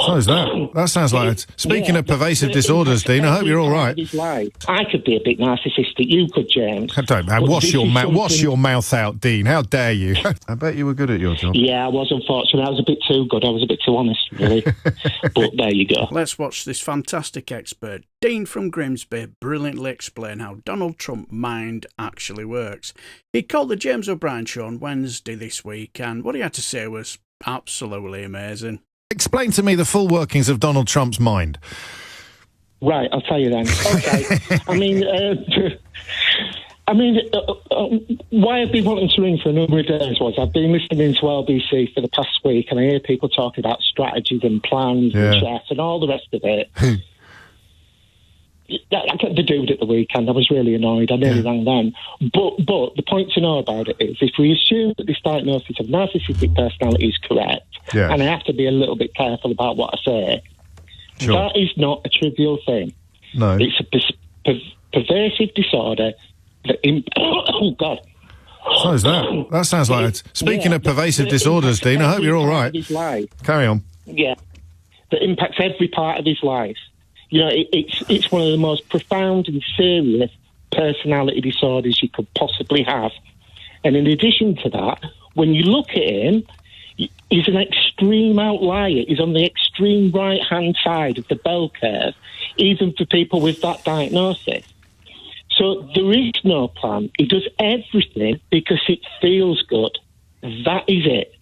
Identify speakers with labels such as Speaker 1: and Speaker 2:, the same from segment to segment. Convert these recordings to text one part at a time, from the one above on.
Speaker 1: So is that. That sounds like it. Speaking of pervasive disorders, Dean, I hope you're all right.
Speaker 2: I could be a bit narcissistic. You could, James.
Speaker 1: Don't man, wash your mouth out, Dean. How dare you? I bet you were good at your job.
Speaker 2: Yeah, I was, unfortunately. I was a bit too good. I was a bit too honest, really. But there you go.
Speaker 3: Let's watch this fantastic expert, Dean from Grimsby, brilliantly explain how Donald Trump's mind actually works. He called the James O'Brien Show on Wednesday this week, and what he had to say was absolutely amazing.
Speaker 1: Explain to me the full workings of Donald Trump's mind.
Speaker 2: Right, I'll tell you then. Okay. Why I've been wanting to ring for a number of days was I've been listening to LBC for the past week, and I hear people talking about strategies and plans and chess and all the rest of it. I got the dude at the weekend. I was really annoyed. I nearly rang them. But the point to know about it is, if we assume that this diagnosis of narcissistic personality is correct, and I have to be a little bit careful about what I say, that is not a trivial thing.
Speaker 1: No.
Speaker 2: It's a pervasive disorder that... oh, God.
Speaker 1: So is that. That sounds like it. Speaking of pervasive disorders, Dean, I hope you're all right. Carry on.
Speaker 2: Yeah. That impacts every part of his life. You know, it's one of the most profound and serious personality disorders you could possibly have. And in addition to that, when you look at him, he's an extreme outlier. He's on the extreme right-hand side of the bell curve, even for people with that diagnosis. So there is no plan. He does everything because it feels good. That is it.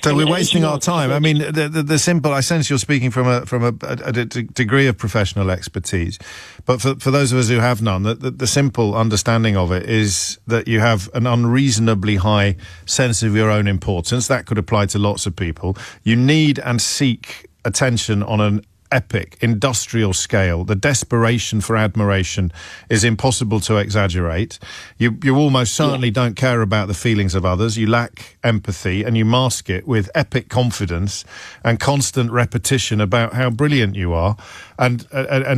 Speaker 1: So we're wasting our time. I mean, the simple. I sense you're speaking from a degree of professional expertise, but for those of us who have none, the simple understanding of it is that you have an unreasonably high sense of your own importance. That could apply to lots of people. You need and seek attention on an epic industrial scale. The desperation for admiration is impossible to exaggerate. You almost certainly don't care about the feelings of others. You lack empathy, and you mask it with epic confidence and constant repetition about how brilliant you are. And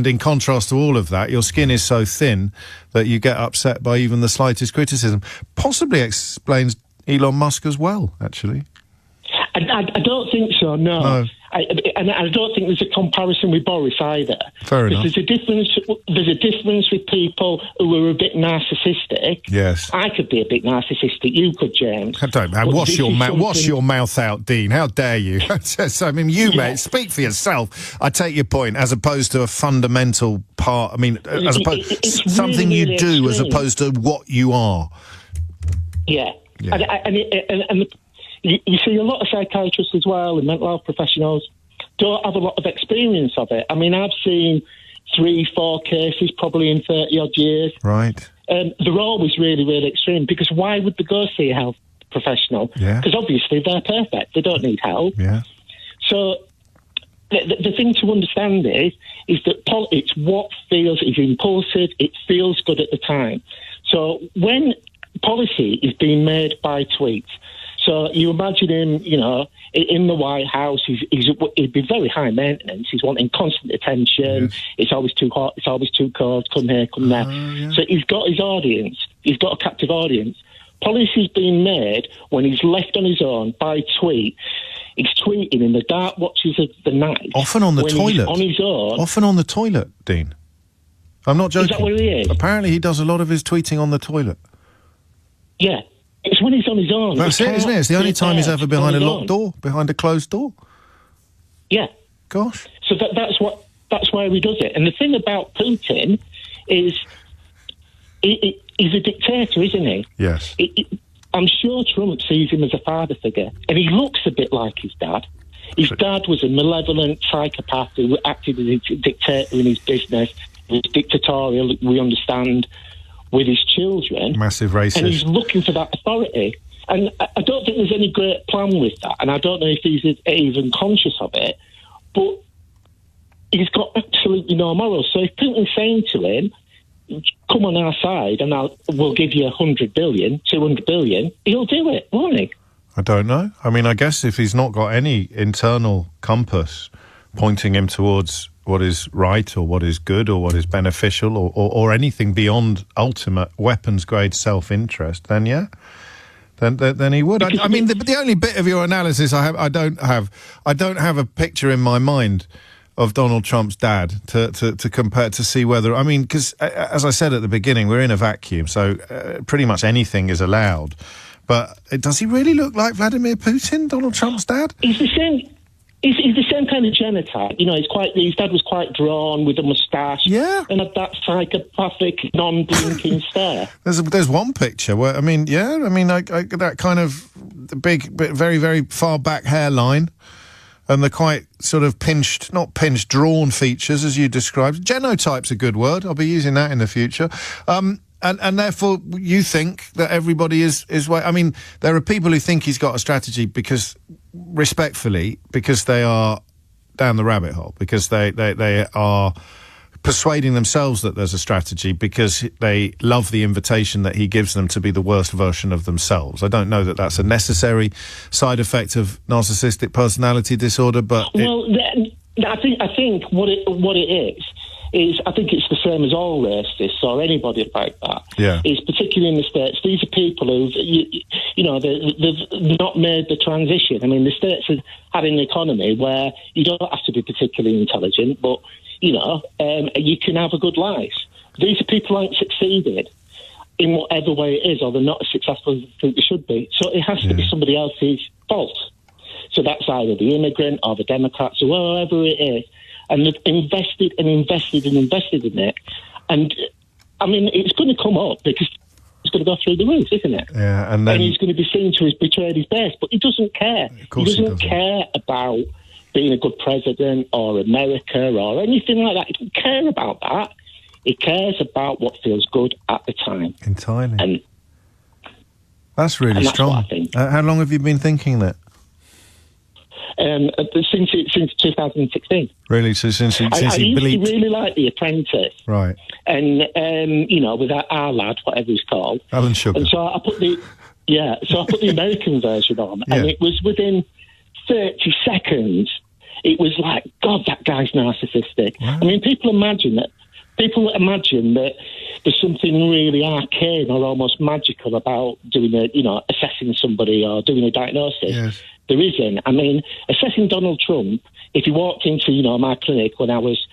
Speaker 1: in contrast to all of that, your skin is so thin that you get upset by even the slightest criticism. Possibly explains Elon Musk as well, actually.
Speaker 2: I don't think so, no. And I don't think there's a comparison with Boris either.
Speaker 1: Fair enough.
Speaker 2: There's a difference with people who are a bit narcissistic.
Speaker 1: Yes.
Speaker 2: I could be a bit narcissistic. You could, James.
Speaker 1: Don't man, wash your mouth out, Dean. How dare you? I mean, mate, speak for yourself. I take your point, as opposed to a fundamental part. I mean, as opposed
Speaker 2: it's
Speaker 1: something
Speaker 2: really,
Speaker 1: you do,
Speaker 2: extreme.
Speaker 1: as opposed to what you are.
Speaker 2: Yeah. And you see a lot of psychiatrists as well and mental health professionals don't have a lot of experience of it. I mean, I've seen 3-4 cases probably in 30-odd years.
Speaker 1: Right.
Speaker 2: They're always really, really extreme, because why would they go see a health professional?
Speaker 1: Yeah.
Speaker 2: Because obviously they're perfect. They don't need help.
Speaker 1: Yeah.
Speaker 2: So the thing to understand is that it's what feels, is impulsive, it feels good at the time. So when policy is being made by tweets, so you imagine him, in the White House, he'd be very high maintenance. He's wanting constant attention. Yes. It's always too hot. It's always too cold. Come here, come there. Yeah. So he's got his audience. He's got a captive audience. Policy's being made when he's left on his own by tweet. He's tweeting in the dark watches of the night.
Speaker 1: Often on the toilet.
Speaker 2: On his own.
Speaker 1: Often on the toilet, Dean. I'm not joking.
Speaker 2: Is that where he is?
Speaker 1: Apparently he does a lot of his tweeting on the toilet.
Speaker 2: Yeah. It's when he's on his own.
Speaker 1: That's it, isn't it? It's the only time he's ever behind a locked door, behind a closed door.
Speaker 2: Yeah.
Speaker 1: Gosh.
Speaker 2: So that's why he does it. And the thing about Putin is he's a dictator, isn't he?
Speaker 1: Yes.
Speaker 2: I'm sure Trump sees him as a father figure, and he looks a bit like his dad. His dad was a malevolent psychopath who acted as a dictator in his business. He was dictatorial, we understand, with his children.
Speaker 1: Massive racist.
Speaker 2: And he's looking for that authority. And I don't think there's any great plan with that, and I don't know if he's even conscious of it, but he's got absolutely no morals. So if Putin's saying to him, come on our side and we'll give you 100 billion, 200 billion, he'll do it, won't he?
Speaker 1: I don't know. I mean, I guess if he's not got any internal compass pointing him towards what is right or what is good or what is beneficial or anything beyond ultimate weapons-grade self-interest, then yeah. then he would. I mean, the only bit of your analysis I don't have a picture in my mind of Donald Trump's dad to compare, to see whether, I mean, because as I said at the beginning, we're in a vacuum, so pretty much anything is allowed. But does he really look like Vladimir Putin, Donald Trump's dad?
Speaker 2: He's the same. He's the same kind of genotype. You know, his dad was quite drawn with a moustache.
Speaker 1: Yeah.
Speaker 2: And had that psychopathic, non-blinking stare.
Speaker 1: There's one picture where, I mean, that kind of big, but very, very far back hairline and the quite sort of not pinched, drawn features, as you described. Genotype's a good word. I'll be using that in the future. And therefore, you think that everybody is. I mean, there are people who think he's got a strategy because they are down the rabbit hole, because they are persuading themselves that there's a strategy because they love the invitation that he gives them to be the worst version of themselves. I don't know that that's a necessary side effect of narcissistic personality disorder, but
Speaker 2: I think what it is I think it's the same as all racists or anybody like that.
Speaker 1: Yeah.
Speaker 2: Is particularly in the States, these are people who've, they've not made the transition. I mean, the States have had an economy where you don't have to be particularly intelligent, but, you can have a good life. These are people who haven't succeeded in whatever way it is, or they're not as successful as they think they should be. So it has to be somebody else's fault. So that's either the immigrant or the Democrats or whoever it is. And they've invested in it. And, I mean, it's going to come up because it's going to go through the roof, isn't it?
Speaker 1: Yeah,
Speaker 2: and he's going to be seen to have betrayed his base. But he doesn't care. He doesn't care about being a good president or America or anything like that. He doesn't care about that. He cares about what feels good at the time.
Speaker 1: Entirely.
Speaker 2: And
Speaker 1: that's really strong.
Speaker 2: What I think.
Speaker 1: How long have you been thinking that?
Speaker 2: Since 2016.
Speaker 1: Really? So since he
Speaker 2: I used
Speaker 1: believed...
Speaker 2: to really like The Apprentice.
Speaker 1: Right.
Speaker 2: And, with our lad, whatever he's called.
Speaker 1: Alan Sugar.
Speaker 2: And so I put the American version on, and it was within 30 seconds, it was like, God, that guy's narcissistic. Wow. I mean, people imagine that there's something really arcane or almost magical about assessing somebody or doing a diagnosis.
Speaker 1: Yes.
Speaker 2: There isn't. I mean, assessing Donald Trump, if you walked into, my clinic when I was,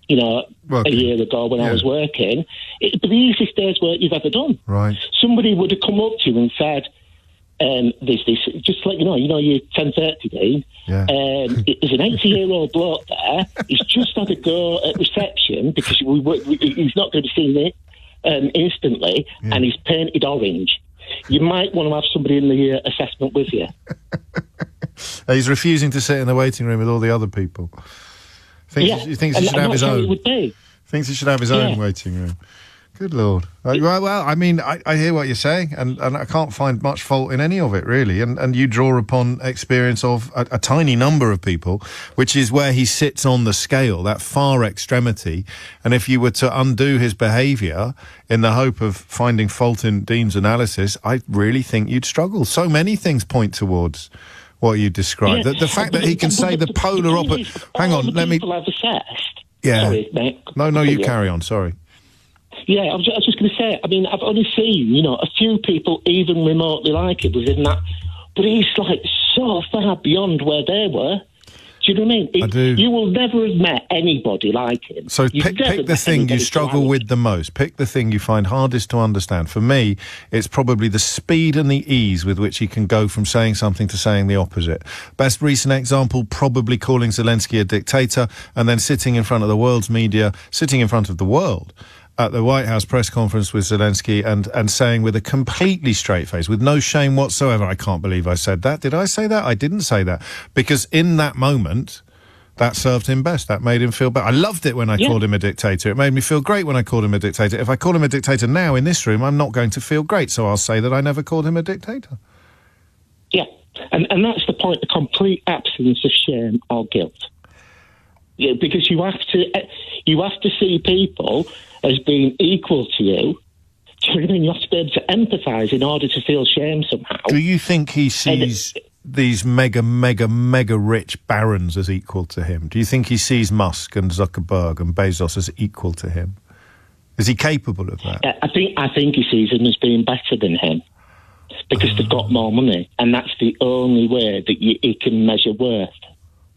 Speaker 2: a year ago when I was working, it'd be the easiest day's work you've ever done.
Speaker 1: Right.
Speaker 2: Somebody would have come up to you and said, there's this, just like, you're 10:30, Dean.
Speaker 1: Yeah.
Speaker 2: There's an 80-year-old bloke there. He's just had a go at reception because he's not going to be seen it instantly, and he's painted orange. You might want to have somebody in the assessment with you.
Speaker 1: He's refusing to sit in the waiting room with all the other people. He thinks he should have his own. Thinks he should have his own waiting room. Good Lord. Well, I mean, I hear what you're saying, and I can't find much fault in any of it, really. And you draw upon experience of a tiny number of people, which is where he sits on the scale, that far extremity. And if you were to undo his behaviour in the hope of finding fault in Dean's analysis, I really think you'd struggle. So many things point towards what you described.
Speaker 2: Yeah.
Speaker 1: The fact that he can say the polar opposite... Hang on, let me...
Speaker 2: I've assessed...
Speaker 1: Yeah.
Speaker 2: Sorry, mate.
Speaker 1: No, you carry on, sorry.
Speaker 2: Yeah, I was just going to say, I mean, I've only seen, a few people even remotely like it within that, but he's like so far beyond where they were. Do you know what I mean?
Speaker 1: I do.
Speaker 2: You will never have met anybody like him.
Speaker 1: So pick the thing you struggle with the most. Pick the thing you find hardest to understand. For me, it's probably the speed and the ease with which he can go from saying something to saying the opposite. Best recent example, probably calling Zelensky a dictator and then sitting in front of the world's media, sitting in front of the world, at the White House press conference with Zelensky and saying with a completely straight face, with no shame whatsoever, I can't believe I said that. Did I say that? I didn't say that. Because in that moment, that served him best. That made him feel better. I loved it when I called him a dictator. It made me feel great when I called him a dictator. If I call him a dictator now in this room, I'm not going to feel great. So I'll say that I never called him a dictator.
Speaker 2: Yeah. And that's the point, the complete absence of shame or guilt. Yeah, because you have to see people as being equal to you. Do you know what I mean? You have to be able to empathise in order to feel shame somehow.
Speaker 1: Do you think he sees these mega rich barons as equal to him? Do you think he sees Musk and Zuckerberg and Bezos as equal to him? Is he capable of that?
Speaker 2: I think he sees them as being better than him. because they've got more money, and that's the only way that he can measure worth.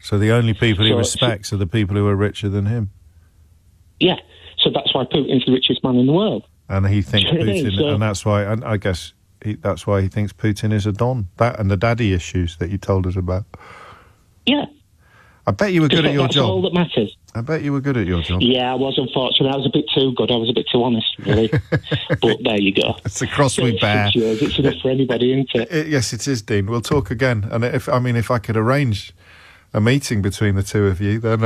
Speaker 1: So the only people he respects are the people who are richer than him.
Speaker 2: Yeah, so that's why Putin's the richest man in the world.
Speaker 1: And he thinks Putin,
Speaker 2: So-
Speaker 1: and that's why, and I guess that's why he thinks Putin is a don. That and the daddy issues that you told us about.
Speaker 2: Yeah.
Speaker 1: I bet you were good at your
Speaker 2: That's all
Speaker 1: job.
Speaker 2: that matters.
Speaker 1: I bet you were good at your job.
Speaker 2: Yeah, I was, unfortunately. I was a bit too good. I was a bit too honest, really. But there you go.
Speaker 1: It's the cross we bear.
Speaker 2: 6 years, it's enough for anybody, isn't it?
Speaker 1: Yes, it is, Dean. We'll talk again. And if I could arrange a meeting between the two of you, then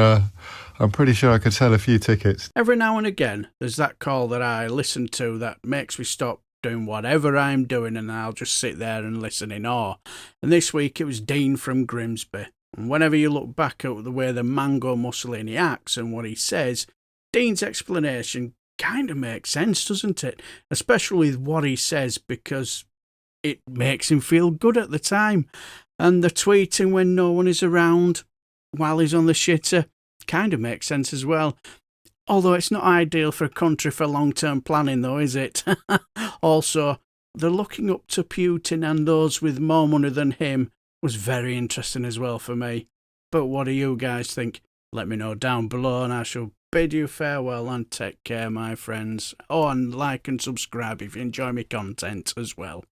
Speaker 1: I'm pretty sure I could sell a few tickets.
Speaker 3: Every now and again, there's that call that I listen to that makes me stop doing whatever I'm doing, and I'll just sit there and listen in awe. And this week it was Dean from Grimsby. And whenever you look back at the way the Mango Mussolini acts and what he says, Dean's explanation kind of makes sense, doesn't it? Especially with what he says, because it makes him feel good at the time. And the tweeting when no one is around while he's on the shitter kind of makes sense as well. Although it's not ideal for a country for long-term planning, though, is it? Also, the looking up to Putin and those with more money than him was very interesting as well for me. But what do you guys think? Let me know down below, and I shall bid you farewell and take care, my friends. Oh, and like and subscribe if you enjoy my content as well.